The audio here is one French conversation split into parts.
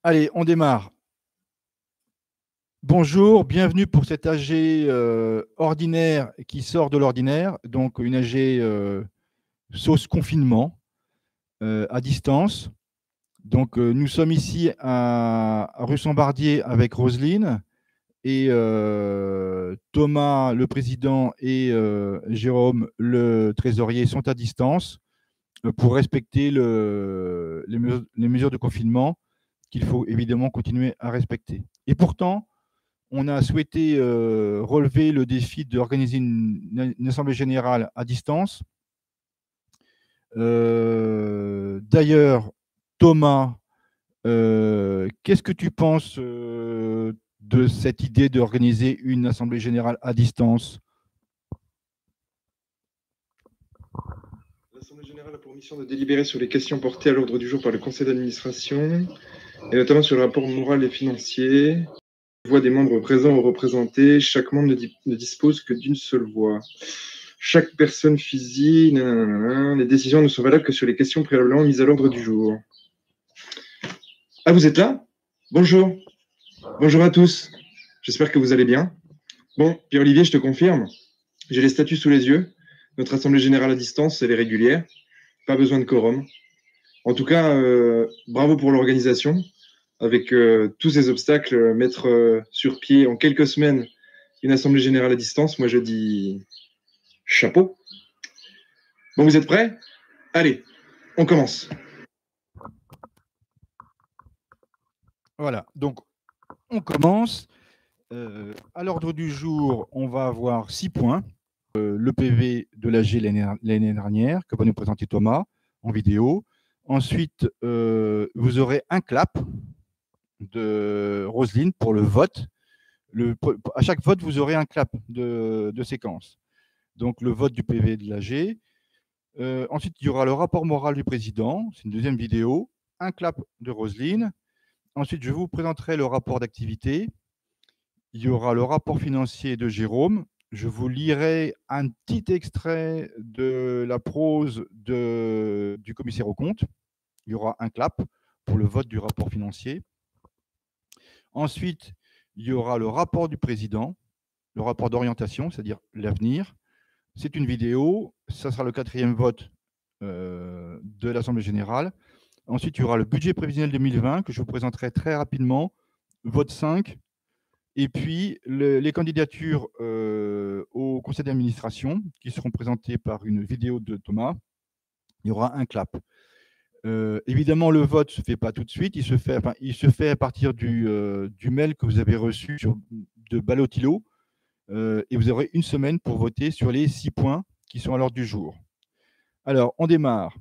Allez, on démarre. Bonjour, bienvenue pour cet AG ordinaire qui sort de l'ordinaire, donc une AG sauce confinement à distance. Donc nous sommes ici à rue Sambardier avec Roselyne et Thomas, le président, et Jérôme, le trésorier, sont à distance pour respecter les mesures de confinement qu'il faut évidemment continuer à respecter. Et pourtant, on a souhaité relever le défi d'organiser une assemblée générale à distance. D'ailleurs, Thomas, qu'est-ce que tu penses de cette idée d'organiser une assemblée générale à distance? L'Assemblée générale a pour mission de délibérer sur les questions portées à l'ordre du jour par le conseil d'administration, et notamment sur le rapport moral et financier. Voix des membres présents ou représentés, chaque membre ne dispose que d'une seule voix. Chaque personne physique, les décisions ne sont valables que sur les questions préalablement mises à l'ordre du jour. Ah, vous êtes là? Bonjour. Bonjour à tous. J'espère que vous allez bien. Bon, Pierre-Olivier, je te confirme. J'ai les statuts sous les yeux. Notre assemblée générale à distance, elle est régulière. Pas besoin de quorum. En tout cas, bravo pour l'organisation. Avec tous ces obstacles, mettre sur pied en quelques semaines une assemblée générale à distance, moi je dis chapeau. Bon, vous êtes prêts? Allez, on commence. Voilà, donc on commence. À l'ordre du jour, on va avoir 6 points. Le PV de l'AG l'année dernière, que va nous présenter Thomas en vidéo. Ensuite, vous aurez un clap de Roselyne pour le vote. À chaque vote, vous aurez un clap de séquence. Donc, le vote du PV de l'AG. Ensuite, il y aura le rapport moral du président. C'est une deuxième vidéo. Un clap de Roselyne. Ensuite, je vous présenterai le rapport d'activité. Il y aura le rapport financier de Jérôme. Je vous lirai un petit extrait de la prose du commissaire aux comptes. Il y aura un clap pour le vote du rapport financier. Ensuite, il y aura le rapport du président, le rapport d'orientation, c'est-à-dire l'avenir. C'est une vidéo. Ça sera le 4e vote de l'Assemblée générale. Ensuite, il y aura le budget prévisionnel 2020 que je vous présenterai très rapidement. Vote 5. Et puis, les candidatures au conseil d'administration qui seront présentées par une vidéo de Thomas. Il y aura un clap. Évidemment, le vote ne se fait pas tout de suite. Il se fait à partir du mail que vous avez reçu de Ballotilo. Et vous aurez une semaine pour voter sur les 6 points qui sont à l'ordre du jour. Alors, on démarre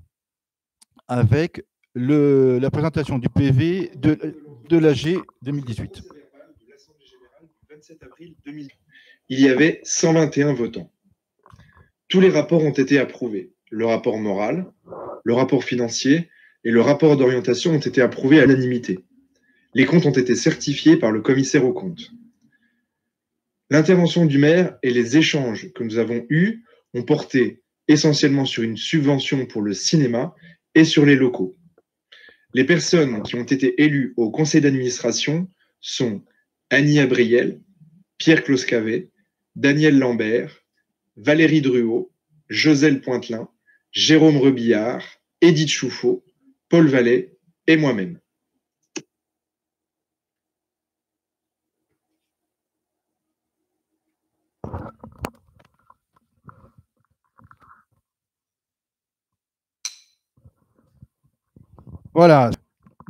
avec la présentation du PV de l'AG 2018. Il y avait 121 votants. Tous les rapports ont été approuvés. Le rapport moral, le rapport financier et le rapport d'orientation ont été approuvés à l'unanimité. Les comptes ont été certifiés par le commissaire aux comptes. L'intervention du maire et les échanges que nous avons eus ont porté essentiellement sur une subvention pour le cinéma et sur les locaux. Les personnes qui ont été élues au conseil d'administration sont Annie Abriel, Pierre Closcavet, Daniel Lambert, Valérie Druot, Joselle Pointelin, Jérôme Rebillard, Édith Chouffaut, Paul Vallet et moi-même. Voilà,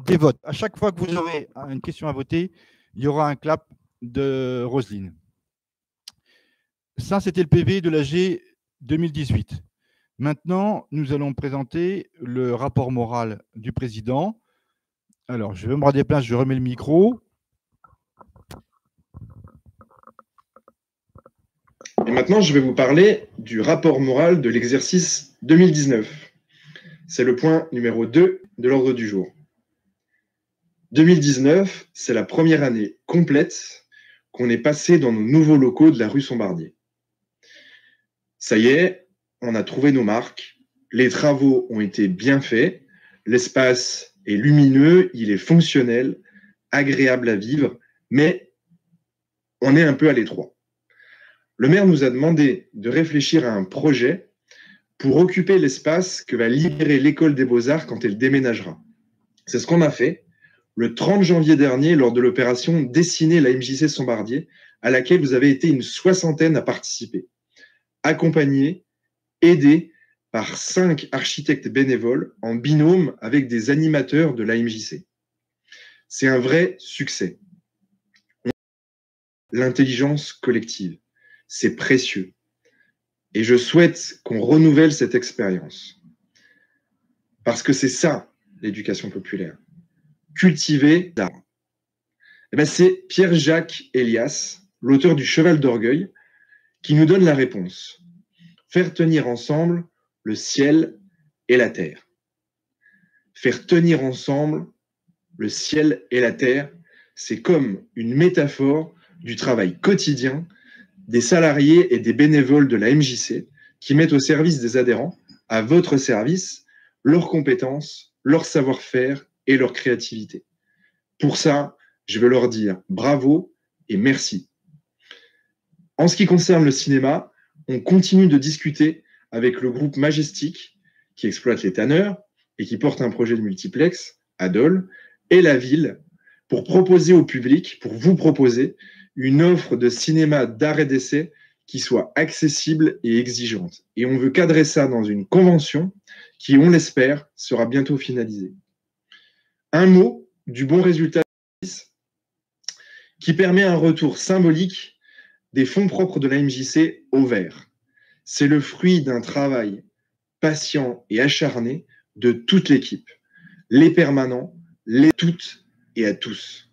des votes. À chaque fois que vous aurez une question à voter, il y aura un clap de Roselyne. Ça, c'était le PV de l'AG 2018. Maintenant, nous allons présenter le rapport moral du président. Alors, je vais me redéplacer, je remets le micro. Et maintenant, je vais vous parler du rapport moral de l'exercice 2019. C'est le point numéro 2 de l'ordre du jour. 2019, c'est la première année complète qu'on est passé dans nos nouveaux locaux de la rue Sombardier. Ça y est, on a trouvé nos marques, les travaux ont été bien faits, l'espace est lumineux, il est fonctionnel, agréable à vivre, mais on est un peu à l'étroit. Le maire nous a demandé de réfléchir à un projet pour occuper l'espace que va libérer l'école des Beaux-Arts quand elle déménagera. C'est ce qu'on a fait le 30 janvier dernier lors de l'opération Dessiner la MJC Sombardier, à laquelle vous avez été une 60aine à participer. Accompagnés, aidés par 5 architectes bénévoles en binôme avec des animateurs de la MJC. C'est un vrai succès. L'intelligence collective, c'est précieux. Et je souhaite qu'on renouvelle cette expérience. Parce que c'est ça, l'éducation populaire. Cultiver l'art. Eh ben, c'est Pierre-Jacques Elias, l'auteur du Cheval d'Orgueil, qui nous donne la réponse. Faire tenir ensemble le ciel et la terre. Faire tenir ensemble le ciel et la terre, c'est comme une métaphore du travail quotidien des salariés et des bénévoles de la MJC qui mettent au service des adhérents, à votre service, leurs compétences, leur savoir-faire et leur créativité. Pour ça, je veux leur dire bravo et merci. En ce qui concerne le cinéma, on continue de discuter avec le groupe Majestic qui exploite les tanneurs et qui porte un projet de multiplex à Dole et la ville pour proposer au public, pour vous proposer une offre de cinéma d'art et d'essai qui soit accessible et exigeante. Et on veut cadrer ça dans une convention qui, on l'espère, sera bientôt finalisée. Un mot du bon résultat qui permet un retour symbolique des fonds propres de la MJC au vert. C'est le fruit d'un travail patient et acharné de toute l'équipe, les permanents, les toutes et à tous.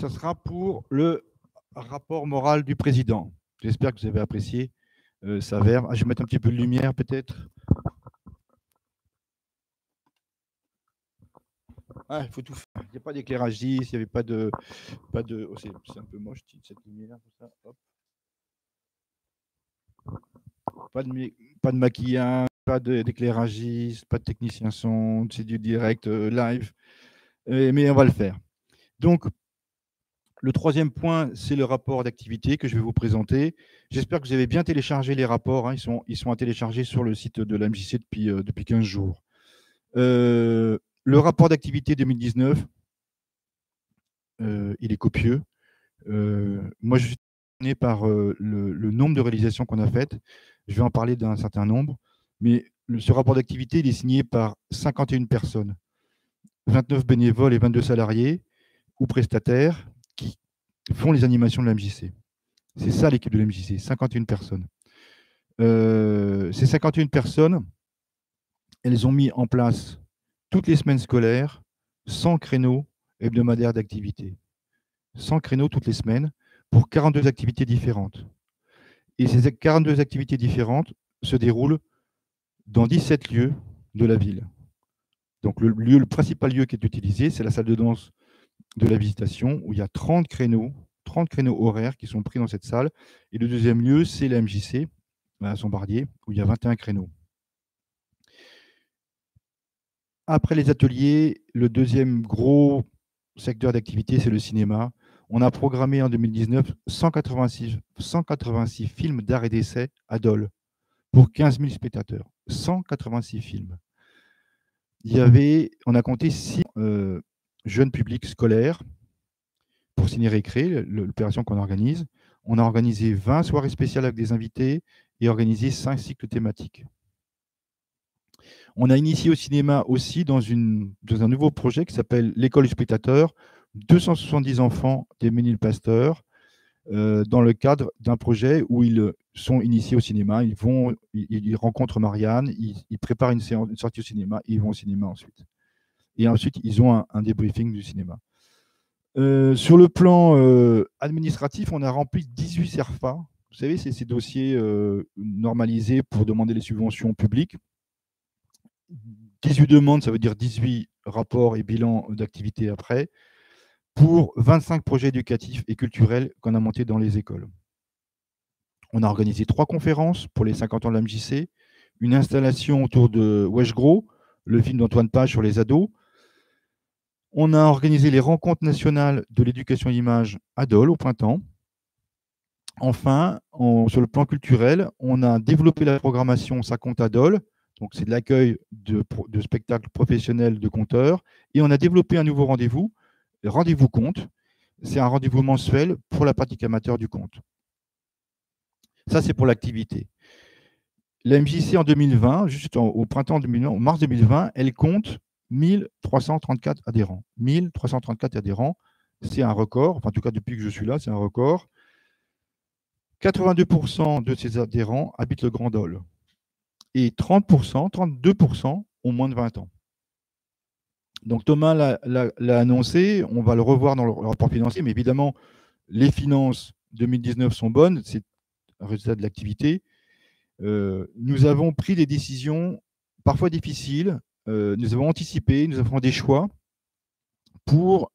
Ce sera pour le rapport moral du président. J'espère que vous avez apprécié sa verve. Je vais mettre un petit peu de lumière peut-être. Ah, il faut tout faire. Il n'y a pas d'éclairage 10, il n'y avait pas de... Oh, c'est un peu moche cette lumière. Ça. Hop. Pas de maquillage, pas d'éclairagiste, pas de technicien son, c'est du direct live. Mais on va le faire. Donc, le troisième point, c'est le rapport d'activité que je vais vous présenter. J'espère que vous avez bien téléchargé les rapports. Hein. Ils sont à télécharger sur le site de la MJC depuis 15 jours. Le rapport d'activité 2019, il est copieux. Moi, je suis étonné par le nombre de réalisations qu'on a faites. Je vais en parler d'un certain nombre. Mais ce rapport d'activité, il est signé par 51 personnes, 29 bénévoles et 22 salariés ou prestataires qui font les animations de la MJC. C'est ça l'équipe de la MJC, 51 personnes. Ces 51 personnes, elles ont mis en place toutes les semaines scolaires 100 créneaux hebdomadaires d'activité. 100 créneaux toutes les semaines pour 42 activités différentes. Et ces 42 activités différentes se déroulent dans 17 lieux de la ville. Donc le principal lieu qui est utilisé, c'est la salle de danse de la Visitation, où il y a 30 créneaux horaires qui sont pris dans cette salle. Et le deuxième lieu, c'est la MJC, à Sombardier, où il y a 21 créneaux. Après les ateliers, le deuxième gros secteur d'activité, c'est le cinéma. On a programmé en 2019 186 films d'art et d'essai à Dole pour 15 000 spectateurs. 186 films. On a compté 6 jeunes publics scolaires pour ciné-récré, l'opération qu'on organise. On a organisé 20 soirées spéciales avec des invités et organisé 5 cycles thématiques. On a initié au cinéma aussi dans un nouveau projet qui s'appelle l'École du spectateur, 270 enfants des Ménil-Pasteur, dans le cadre d'un projet où ils sont initiés au cinéma. Ils rencontrent Marianne, ils préparent une sortie au cinéma, et ils vont au cinéma ensuite. Et ensuite, ils ont un débriefing du cinéma. Sur le plan administratif, on a rempli 18 CERFA. Vous savez, c'est ces dossiers normalisés pour demander les subventions publiques. 18 demandes, ça veut dire 18 rapports et bilans d'activité après, pour 25 projets éducatifs et culturels qu'on a montés dans les écoles. On a organisé 3 conférences pour les 50 ans de la MJC, une installation autour de Wesh Gros, le film d'Antoine Page sur les ados. On a organisé les rencontres nationales de l'éducation d'image à Dole au printemps. Enfin, sur le plan culturel, on a développé la programmation Ça compte à Dole. Donc, c'est de l'accueil de spectacles professionnels de conteurs. Et on a développé un nouveau rendez-vous, Rendez-vous Conte. C'est un rendez-vous mensuel pour la pratique amateur du conte. Ça, c'est pour l'activité. La MJC en 2020, juste au printemps 2020, en mars 2020, elle compte 1334 adhérents. 1334 adhérents, c'est un record. Enfin, en tout cas, depuis que je suis là, c'est un record. 82% de ces adhérents habitent le Grand Dole. Et 30%, 32% ont moins de 20 ans. Donc Thomas l'a annoncé, on va le revoir dans le rapport financier, mais évidemment, les finances 2019 sont bonnes, c'est un résultat de l'activité. Nous avons pris des décisions parfois difficiles, nous avons anticipé, nous avons fait des choix pour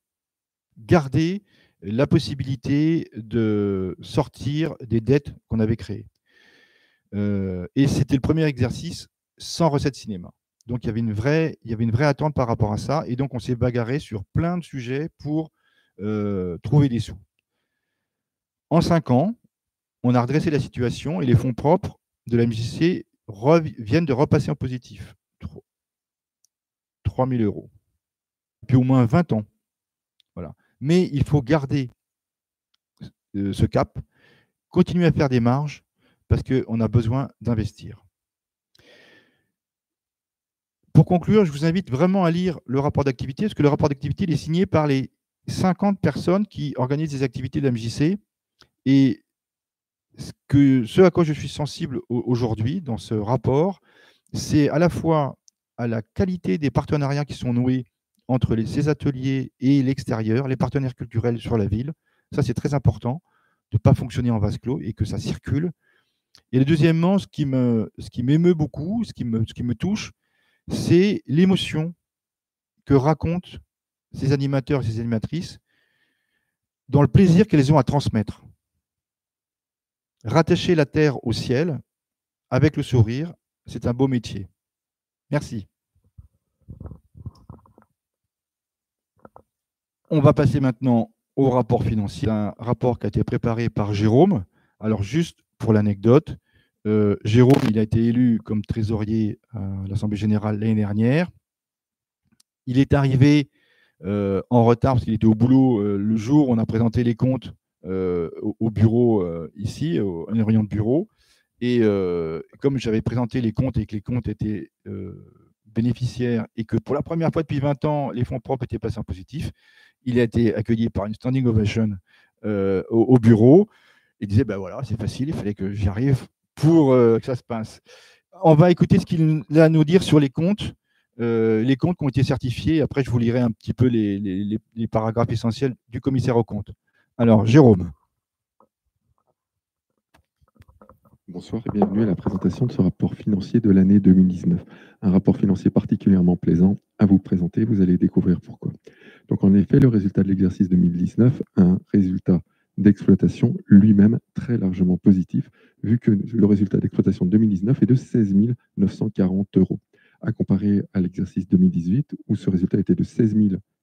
garder la possibilité de sortir des dettes qu'on avait créées. Et c'était le premier exercice sans recette cinéma. Donc il y avait une vraie attente par rapport à ça, et donc on s'est bagarré sur plein de sujets pour trouver des sous. En 5 ans, on a redressé la situation et les fonds propres de la MJC viennent de repasser en positif. 3 000 €. Depuis au moins 20 ans. Voilà. Mais il faut garder ce cap, continuer à faire des marges, parce qu'on a besoin d'investir. Pour conclure, je vous invite vraiment à lire le rapport d'activité, parce que le rapport d'activité est signé par les 50 personnes qui organisent des activités de la MJC. Et ce à quoi je suis sensible aujourd'hui dans ce rapport, c'est à la fois à la qualité des partenariats qui sont noués entre ces ateliers et l'extérieur, les partenaires culturels sur la ville. Ça, c'est très important de ne pas fonctionner en vase clos et que ça circule. Et deuxièmement, ce qui m'émeut beaucoup, ce qui me touche, c'est l'émotion que racontent ces animateurs et ces animatrices dans le plaisir qu'elles ont à transmettre. Rattacher la terre au ciel avec le sourire, c'est un beau métier. Merci. On va passer maintenant au rapport financier, un rapport qui a été préparé par Jérôme. Alors juste pour l'anecdote, Jérôme, il a été élu comme trésorier à l'Assemblée générale l'année dernière. Il est arrivé en retard parce qu'il était au boulot le jour où on a présenté les comptes au bureau ici, à une réunion de bureau. Et comme j'avais présenté les comptes et que les comptes étaient bénéficiaires et que pour la première fois depuis 20 ans, les fonds propres étaient passés en positif, il a été accueilli par une standing ovation au bureau. Il disait, ben voilà, c'est facile, il fallait que j'y arrive pour que ça se passe. On va écouter ce qu'il a à nous dire sur les comptes qui ont été certifiés. Après, je vous lirai un petit peu les paragraphes essentiels du commissaire aux comptes. Alors, Jérôme. Bonsoir et bienvenue à la présentation de ce rapport financier de l'année 2019. Un rapport financier particulièrement plaisant à vous présenter, vous allez découvrir pourquoi. Donc en effet, le résultat de l'exercice 2019, un résultat d'exploitation lui-même très largement positif, vu que le résultat d'exploitation de 2019 est de 16 940 €, à comparer à l'exercice 2018, où ce résultat était de 16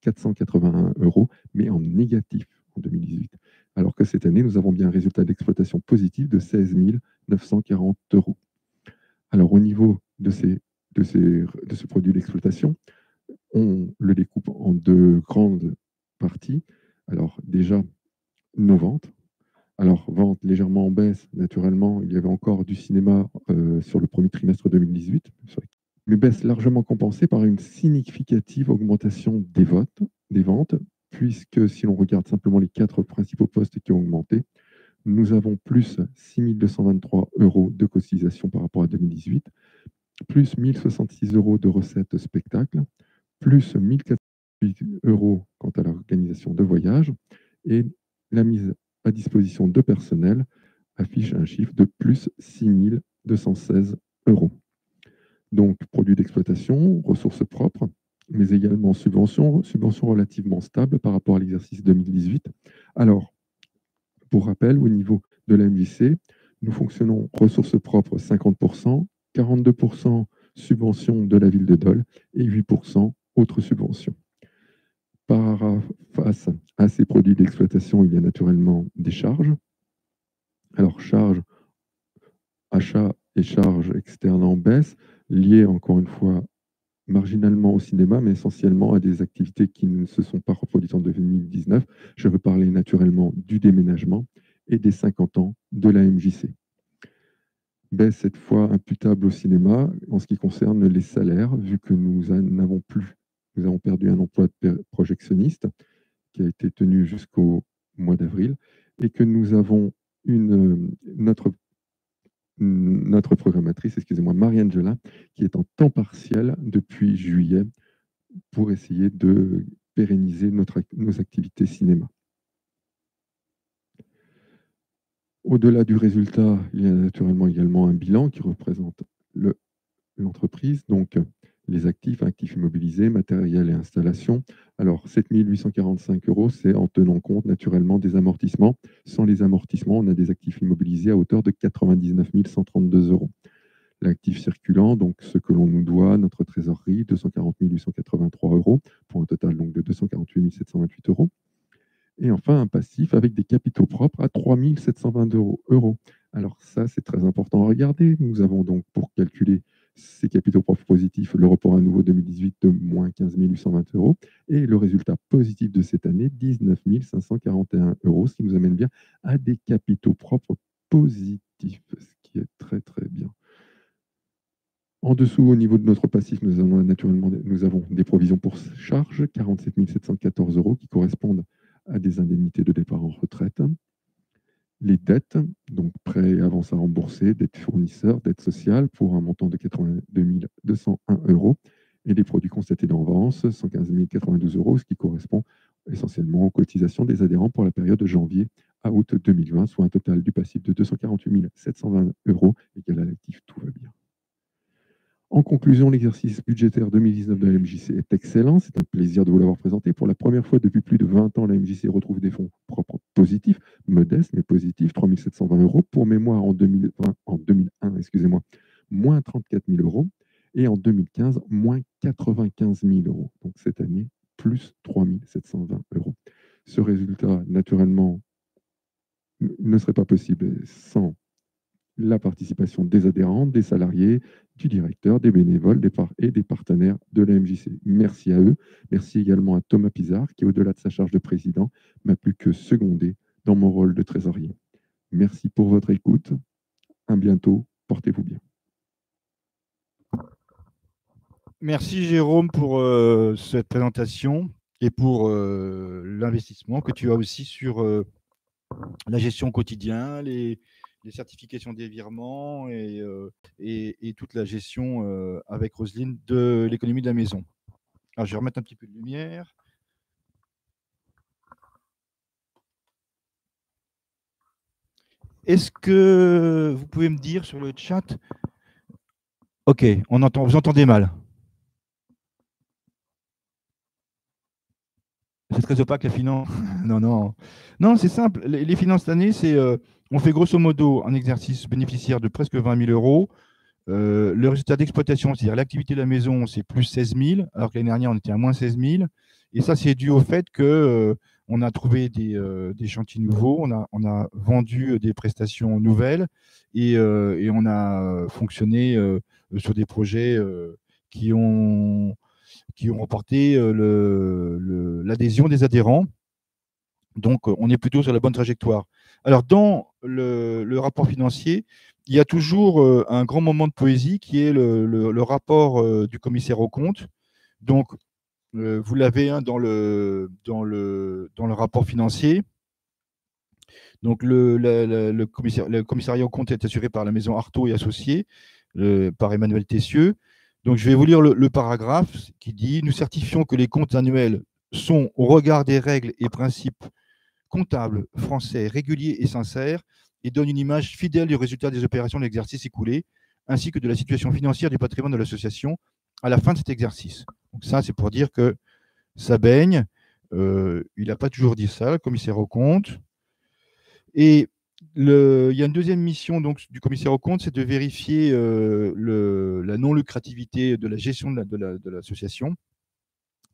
481 €, mais en négatif en 2018. Alors que cette année, nous avons bien un résultat d'exploitation positif de 16 940 €. Alors, au niveau de ce produit d'exploitation, on le découpe en deux grandes parties. Alors, déjà, nos ventes. Alors, ventes légèrement en baisse, naturellement, il y avait encore du cinéma sur le premier trimestre 2018, mais baisse largement compensée par une significative augmentation des ventes, puisque si l'on regarde simplement les 4 principaux postes qui ont augmenté, nous avons plus 6 223 € de cotisation par rapport à 2018, plus 1 066 € de recettes spectacles, plus 1 408 € quant à l'organisation de voyages, et la mise à disposition de personnel affiche un chiffre de plus 6 216 €. Donc, produits d'exploitation, ressources propres, mais également subventions relativement stables par rapport à l'exercice 2018. Alors, pour rappel, au niveau de la MJC, nous fonctionnons ressources propres 50%, 42% subventions de la ville de Dole et 8% autres subventions. Face à ces produits d'exploitation, il y a naturellement des charges. Alors, charges, achats et charges externes en baisse, liées encore une fois marginalement au cinéma, mais essentiellement à des activités qui ne se sont pas reproduites en 2019. Je veux parler naturellement du déménagement et des 50 ans de la MJC. Baisse cette fois imputable au cinéma en ce qui concerne les salaires, vu que nous n'avons plus. Nous avons perdu un emploi de projectionniste qui a été tenu jusqu'au mois d'avril et que nous avons notre programmatrice, excusez-moi, Marie-Angela, qui est en temps partiel depuis juillet pour essayer de pérenniser nos activités cinéma. Au-delà du résultat, il y a naturellement également un bilan qui représente l'entreprise, donc les actifs immobilisés, matériel et installation. Alors, 7 845 €, c'est en tenant compte naturellement des amortissements. Sans les amortissements, on a des actifs immobilisés à hauteur de 99 132 €. L'actif circulant, donc ce que l'on nous doit, notre trésorerie, 240 883 €, pour un total donc de 248 728 €. Et enfin, un passif avec des capitaux propres à 3 720 €. Alors ça, c'est très important à regarder. Nous avons donc, pour calculer ces capitaux propres positifs, le report à nouveau 2018 de moins 15 820 € et le résultat positif de cette année, 19 541 €, ce qui nous amène bien à des capitaux propres positifs, ce qui est très très bien. En dessous, au niveau de notre passif, nous avons des provisions pour charges, 47 714 € qui correspondent à des indemnités de départ en retraite. Les dettes, donc prêts et avances à rembourser, dettes fournisseurs, dettes sociales pour un montant de 82 201 €, et les produits constatés d'avance, 115 092 €, ce qui correspond essentiellement aux cotisations des adhérents pour la période de janvier à août 2020, soit un total du passif de 248 720 € égal à l'actif, tout va bien. En conclusion, l'exercice budgétaire 2019 de la MJC est excellent. C'est un plaisir de vous l'avoir présenté. Pour la première fois depuis plus de 20 ans, la MJC retrouve des fonds propres positifs, modestes mais positifs, 3 720 €. Pour mémoire, en 2001, moins 34 000 € et en 2015, moins 95 000 €. Donc cette année, plus 3 720 €. Ce résultat, naturellement, ne serait pas possible sans la participation des adhérents, des salariés, du directeur, des bénévoles et des partenaires de la MJC. Merci à eux. Merci également à Thomas Pizarre, qui, au-delà de sa charge de président, m'a plus que secondé dans mon rôle de trésorier. Merci pour votre écoute. À bientôt. Portez-vous bien. Merci Jérôme pour cette présentation et pour l'investissement que tu as aussi sur la gestion au quotidien, les certifications des virements et toute la gestion avec Roselyne de l'économie de la maison. Alors, je vais remettre un petit peu de lumière. Est-ce que vous pouvez me dire sur le chat? Ok, vous entendez mal. C'est très opaque, la finance. Non, c'est simple. Les finances cette année, on fait grosso modo un exercice bénéficiaire de presque 20 000 €. Le résultat d'exploitation, c'est-à-dire l'activité de la maison, c'est plus 16 000, alors que l'année dernière, on était à moins 16 000. Et ça, c'est dû au fait qu'on a trouvé des chantiers nouveaux, on a vendu des prestations nouvelles et on a fonctionné sur des projets qui ont remporté l'adhésion des adhérents. Donc, on est plutôt sur la bonne trajectoire. Alors, dans le rapport financier, il y a toujours un grand moment de poésie qui est le rapport du commissaire aux comptes. Donc, vous l'avez dans le rapport financier. Donc, le commissariat aux comptes est assuré par la maison Artaud et Associés, par Emmanuel Tessieux. Donc, je vais vous lire le paragraphe qui dit « Nous certifions que les comptes annuels sont, au regard des règles et principes comptables français réguliers et sincères, et donnent une image fidèle du résultat des opérations de l'exercice écoulé, ainsi que de la situation financière du patrimoine de l'association à la fin de cet exercice. » Donc ça, c'est pour dire que ça baigne. Il n'a pas toujours dit ça, le commissaire aux comptes. Et Il y a une deuxième mission donc, du commissaire aux comptes, c'est de vérifier la non-lucrativité de la gestion de l'association.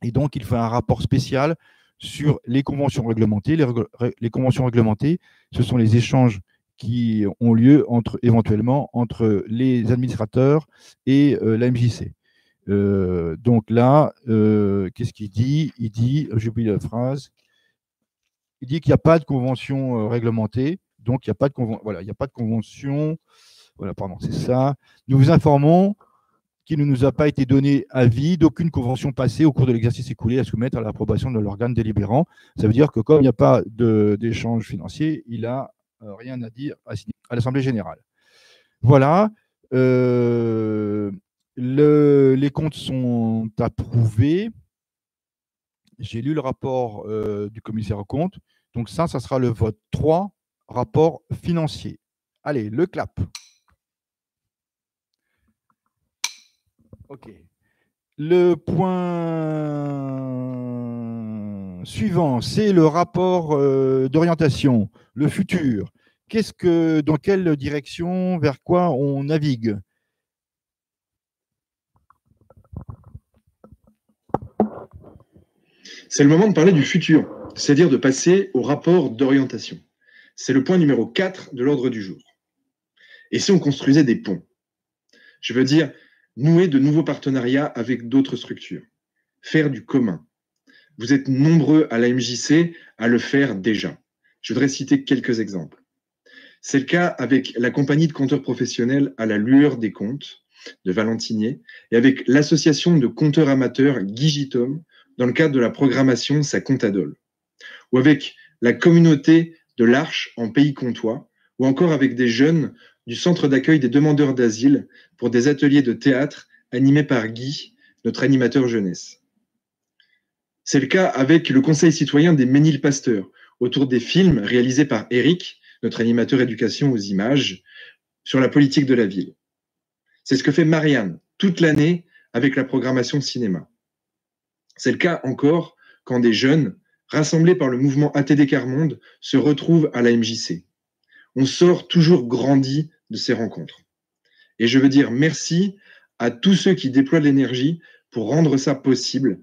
Et donc, il fait un rapport spécial sur les conventions réglementées. Les conventions réglementées, ce sont les échanges qui ont lieu éventuellement entre les administrateurs et la MJC. Donc là, qu'est-ce qu'il dit? Il dit, j'ai oublié la phrase, il dit qu'il n'y a pas de convention réglementée, donc il n'y a pas de voilà, il n'y a pas de convention. Voilà, pardon, c'est ça. Nous vous informons qu'il ne nous a pas été donné avis d'aucune convention passée au cours de l'exercice écoulé à soumettre à l'approbation de l'organe délibérant. Ça veut dire que comme il n'y a pas d'échange financier, il n'a rien à dire à l'Assemblée générale. Voilà. Les comptes sont approuvés. J'ai lu le rapport du commissaire aux comptes. Donc ça sera le vote 3, rapport financier. Allez, le clap. OK. Le point suivant, c'est le rapport d'orientation, le futur. Dans quelle direction, vers quoi on navigue? C'est le moment de parler du futur, c'est-à-dire de passer au rapport d'orientation. C'est le point numéro 4 de l'ordre du jour. Et si on construisait des ponts? Je veux dire, nouer de nouveaux partenariats avec d'autres structures, faire du commun. Vous êtes nombreux à la MJC à le faire déjà. Je voudrais citer quelques exemples. C'est le cas avec la compagnie de compteurs professionnels à la lueur des comptes de Valentinier et avec l'association de compteurs amateurs Guy Gitom dans le cadre de la programmation Sa Comptadole, ou avec la communauté de l'Arche en Pays Comtois, ou encore avec des jeunes du centre d'accueil des demandeurs d'asile pour des ateliers de théâtre animés par Guy, notre animateur jeunesse. C'est le cas avec le Conseil citoyen des Ménil-Pasteurs, autour des films réalisés par Eric, notre animateur éducation aux images, sur la politique de la ville. C'est ce que fait Marianne toute l'année avec la programmation cinéma. C'est le cas encore quand des jeunes, rassemblés par le mouvement ATD Carmonde, se retrouvent à la MJC. On sort toujours grandi de ces rencontres. Et je veux dire merci à tous ceux qui déploient de l'énergie pour rendre ça possible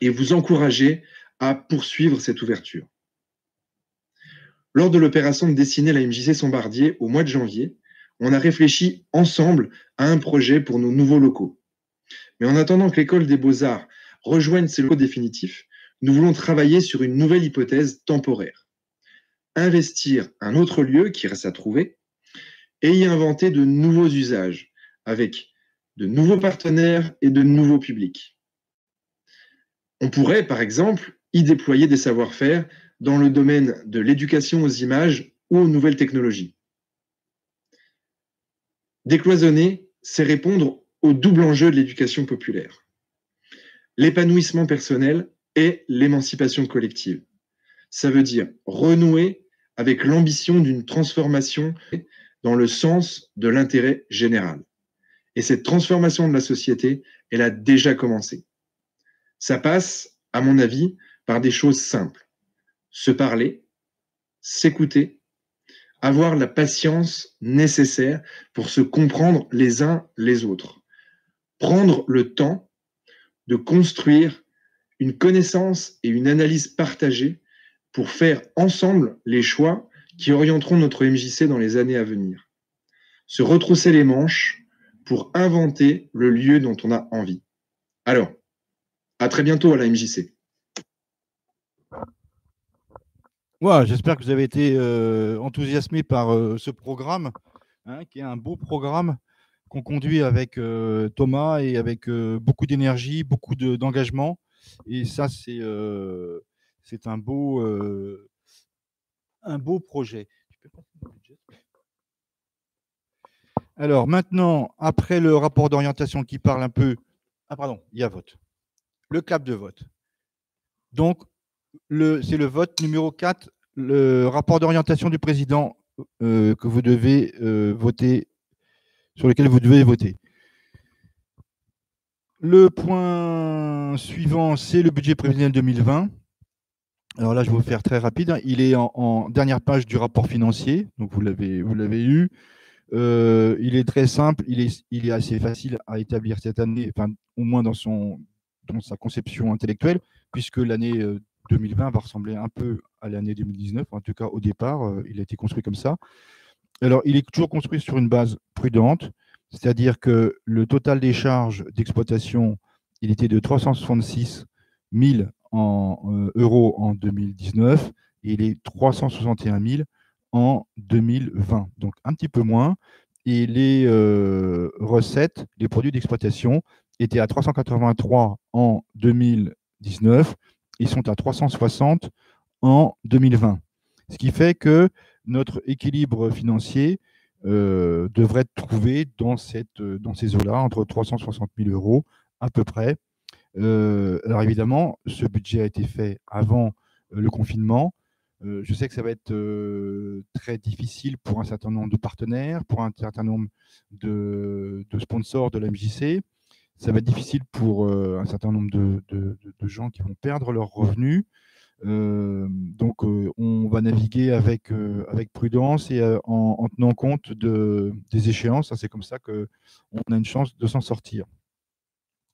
et vous encourager à poursuivre cette ouverture. Lors de l'opération de dessiner la MJC Sombardier au mois de janvier, on a réfléchi ensemble à un projet pour nos nouveaux locaux. Mais en attendant que l'école des beaux-arts rejoigne ses locaux définitifs, nous voulons travailler sur une nouvelle hypothèse temporaire. Investir un autre lieu qui reste à trouver et y inventer de nouveaux usages avec de nouveaux partenaires et de nouveaux publics. On pourrait, par exemple, y déployer des savoir-faire dans le domaine de l'éducation aux images ou aux nouvelles technologies. Décloisonner, c'est répondre au double enjeu de l'éducation populaire. L'épanouissement personnel et l'émancipation collective. Ça veut dire renouer avec l'ambition d'une transformation dans le sens de l'intérêt général. Et cette transformation de la société, elle a déjà commencé. Ça passe, à mon avis, par des choses simples. Se parler, s'écouter, avoir la patience nécessaire pour se comprendre les uns les autres. Prendre le temps de construire une connaissance et une analyse partagée pour faire ensemble les choix qui orienteront notre MJC dans les années à venir. Se retrousser les manches pour inventer le lieu dont on a envie. Alors, à très bientôt à la MJC. Ouais, j'espère que vous avez été enthousiasmé par ce programme, qui est un beau programme qu'on conduit avec Thomas et avec beaucoup d'énergie, beaucoup d'engagement. Et ça, c'est un beau projet. Alors maintenant, après le rapport d'orientation qui parle un peu... Ah pardon, il y a vote. Le clap de vote. Donc, c'est le vote numéro 4, le rapport d'orientation du président que vous devez voter, sur lequel vous devez voter. Le point suivant, c'est le budget prévisionnel 2020. Alors là, je vais vous faire très rapide. Il est en dernière page du rapport financier, donc vous l'avez eu. Il est très simple, il est assez facile à établir cette année, enfin, au moins dans sa conception intellectuelle, puisque l'année 2020 va ressembler un peu à l'année 2019, en tout cas au départ, il a été construit comme ça. Alors, il est toujours construit sur une base prudente, c'est-à-dire que le total des charges d'exploitation, il était de 366 000 euros en 2019 et il est 361 000 en 2020, donc un petit peu moins. Et les recettes, les produits d'exploitation étaient à 383 en 2019, ils sont à 360 en 2020. Ce qui fait que notre équilibre financier devrait être trouvé dans ces eaux-là, entre 360 000 euros à peu près. Alors évidemment, ce budget a été fait avant le confinement. Je sais que ça va être très difficile pour un certain nombre de partenaires, pour un certain nombre de sponsors de la MJC. Ça va être difficile pour un certain nombre de gens qui vont perdre leurs revenus. Donc, on va naviguer avec prudence et en tenant compte des échéances. C'est comme ça qu'on a une chance de s'en sortir.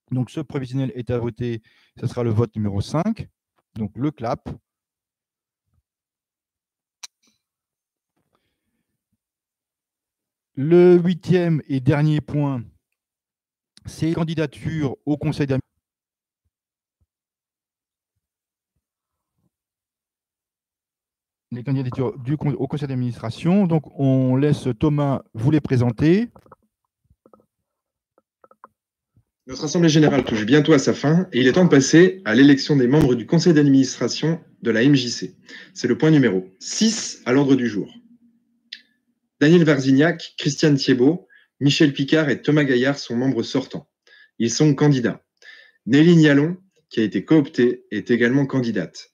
Donc, ce prévisionnel est à voter. Ce sera le vote numéro 5. Donc, le clap. Le 8e et dernier point, c'est candidature au conseil d'administration. Les candidatures au conseil d'administration. Donc, on laisse Thomas vous les présenter. Notre Assemblée générale touche bientôt à sa fin et il est temps de passer à l'élection des membres du conseil d'administration de la MJC. C'est le point numéro 6 à l'ordre du jour. Daniel Varzignac, Christiane Thiebaud, Michel Picard et Thomas Gaillard sont membres sortants. Ils sont candidats. Nelly Nialon, qui a été cooptée, est également candidate.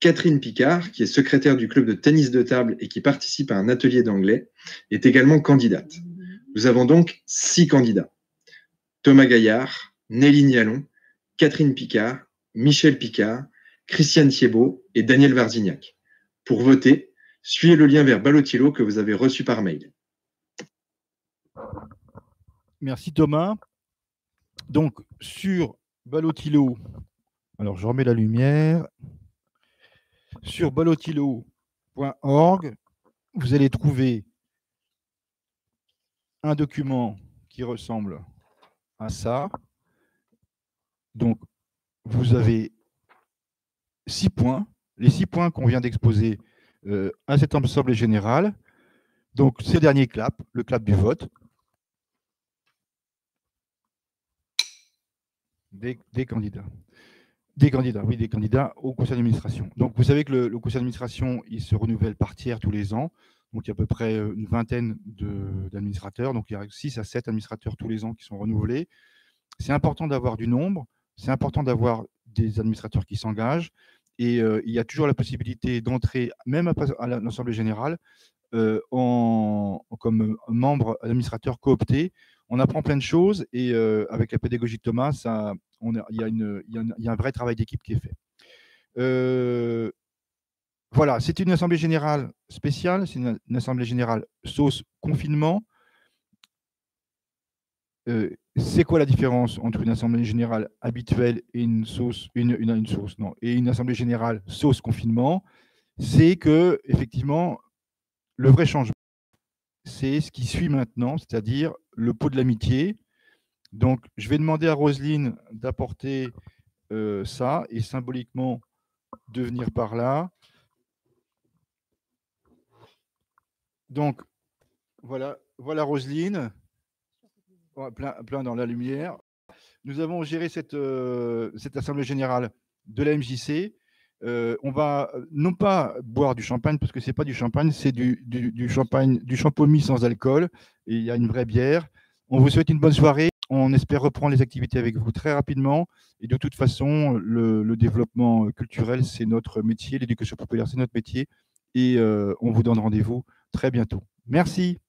Catherine Picard, qui est secrétaire du club de tennis de table et qui participe à un atelier d'anglais, est également candidate. Nous avons donc 6 candidats. Thomas Gaillard, Nelly Nialon, Catherine Picard, Michel Picard, Christiane Thiebaud et Daniel Varzignac. Pour voter, suivez le lien vers Ballotilo que vous avez reçu par mail. Merci Thomas. Donc, sur Ballotilo, alors je remets la lumière. Sur ballotilo.org, vous allez trouver un document qui ressemble à ça. Donc, vous avez 6 points, les 6 points qu'on vient d'exposer à cette assemblée générale. Donc, c'est le dernier clap, le clap du vote. Des candidats. Des candidats au conseil d'administration. Donc, vous savez que le conseil d'administration, il se renouvelle par tiers tous les ans. Donc, il y a à peu près une vingtaine d'administrateurs. Donc, il y a 6 à 7 administrateurs tous les ans qui sont renouvelés. C'est important d'avoir du nombre. C'est important d'avoir des administrateurs qui s'engagent. Et il y a toujours la possibilité d'entrer, même à l'Assemblée générale, comme membre administrateur coopté. On apprend plein de choses et avec la pédagogie de Thomas, il y a un vrai travail d'équipe qui est fait. Voilà, c'est une assemblée générale spéciale, c'est une assemblée générale sauce confinement. C'est quoi la différence entre une assemblée générale habituelle et une assemblée générale sauce confinement? C'est que, effectivement, le vrai changement, c'est ce qui suit maintenant, c'est-à-dire le pot de l'amitié. Donc, je vais demander à Roselyne d'apporter ça et symboliquement de venir par là. Donc, voilà Roselyne, plein dans la lumière. Nous avons géré cette assemblée générale de la MJC. On va non pas boire du champagne, parce que ce n'est pas du champagne, c'est du champagne, du champomis sans alcool, et il y a une vraie bière. On vous souhaite une bonne soirée. On espère reprendre les activités avec vous très rapidement. Et de toute façon, le développement culturel, c'est notre métier. L'éducation populaire, c'est notre métier. Et on vous donne rendez-vous très bientôt. Merci.